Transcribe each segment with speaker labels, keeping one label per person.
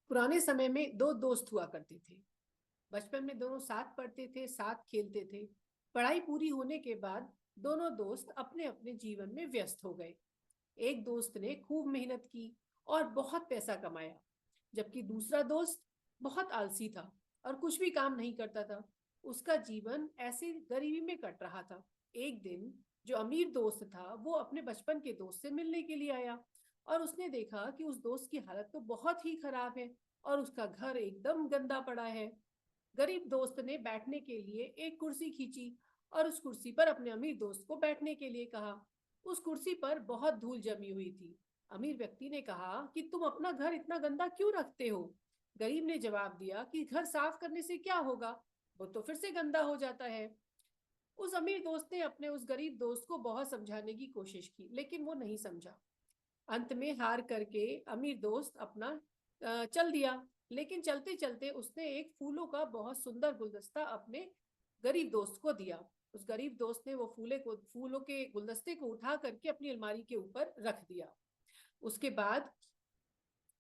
Speaker 1: पुराने समय में दो दोस्त हुआ करते थे। बचपन में दोनों साथ पढ़ते थे, साथ खेलते थे। पढ़ाई पूरी होने के बाद दोनों दोस्त अपने अपने जीवन में व्यस्त हो गए। एक दोस्त ने खूब मेहनत की और बहुत पैसा कमाया, जबकि दूसरा दोस्त बहुत आलसी था और कुछ भी काम नहीं करता था। उसका जीवन ऐसे गरीबी में कट रहा था। एक दिन जो अमीर दोस्त था वो अपने बचपन के दोस्त से मिलने के लिए आया और उसने देखा कि उस दोस्त की हालत तो बहुत ही खराब है और उसका घर एकदम गंदा पड़ा है। गरीब दोस्त ने बैठने के लिए एक कुर्सी खींची और उस कुर्सी पर अपने अमीर दोस्त को बैठने के लिए कहा। उस कुर्सी पर बहुत धूल जमी हुई थी। अमीर व्यक्ति ने कहा कि तुम अपना घर इतना गंदा क्यों रखते हो। गरीब ने जवाब दिया कि घर साफ करने से क्या होगा, वो तो फिर से गंदा हो जाता है। उस अमीर दोस्त ने अपने उस गरीब दोस्त को बहुत समझाने की कोशिश की, लेकिन वो नहीं समझा। अंत में हार करके अमीर दोस्त अपना चल दिया। लेकिन चलते चलते उसने एक फूलों का बहुत सुंदर गुलदस्ता अपने गरीब दोस्त को दिया। उस गरीब दोस्त ने वो फूलों के गुलदस्ते को उठा करके अपनी अलमारी के ऊपर रख दिया। उसके बाद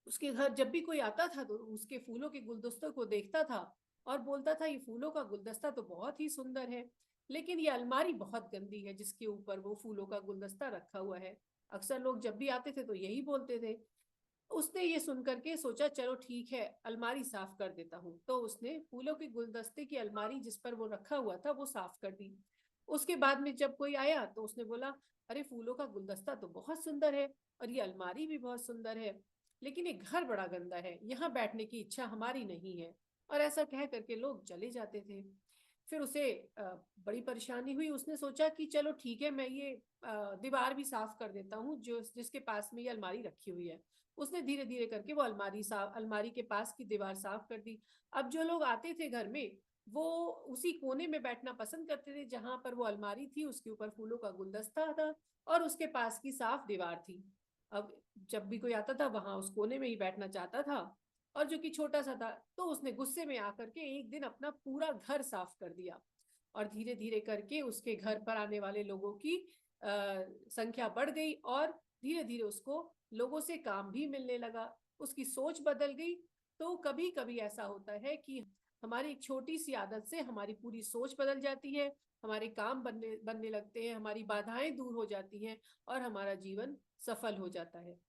Speaker 1: उसके घर जब भी कोई आता था तो उसके फूलों के गुलदस्तों को देखता था और बोलता था, ये फूलों का गुलदस्ता तो बहुत ही सुंदर है, लेकिन ये अलमारी बहुत गंदी है जिसके ऊपर वो फूलों का गुलदस्ता रखा हुआ है। अक्सर लोग जब भी आते थे तो यही बोलते थे। उसने ये सुन करके सोचा, चलो ठीक है, अलमारी साफ कर देता हूँ। तो उसने फूलों के गुलदस्ते की अलमारी जिस पर वो रखा हुआ था वो साफ कर दी। उसके बाद में जब कोई आया तो उसने बोला, अरे फूलों का गुलदस्ता तो बहुत सुंदर है और ये अलमारी भी बहुत सुंदर है, लेकिन ये घर बड़ा गंदा है, यहाँ बैठने की इच्छा हमारी नहीं है। और ऐसा कह करके लोग चले जाते थे। फिर उसे बड़ी परेशानी हुई। उसने सोचा कि चलो ठीक है, मैं ये दीवार भी साफ कर देता हूँ जो जिसके पास में ये अलमारी रखी हुई है। उसने धीरे धीरे करके वो अलमारी के पास की दीवार साफ कर दी। अब जो लोग आते थे घर में वो उसी कोने में बैठना पसंद करते थे जहां पर वो अलमारी थी, उसके ऊपर फूलों का गुलदस्ता था और उसके पास की साफ दीवार थी। अब जब भी कोई आता था वहां उस कोने में ही बैठना चाहता था। और जो कि छोटा सा था, तो उसने गुस्से में आकर के एक दिन अपना पूरा घर साफ कर दिया। और धीरे धीरे करके उसके घर पर आने वाले लोगों की संख्या बढ़ गई और धीरे धीरे उसको लोगों से काम भी मिलने लगा। उसकी सोच बदल गई। तो कभी कभी ऐसा होता है कि हमारी एक छोटी सी आदत से हमारी पूरी सोच बदल जाती है, हमारे काम बनने बनने लगते हैं, हमारी बाधाएं दूर हो जाती हैं और हमारा जीवन सफल हो जाता है।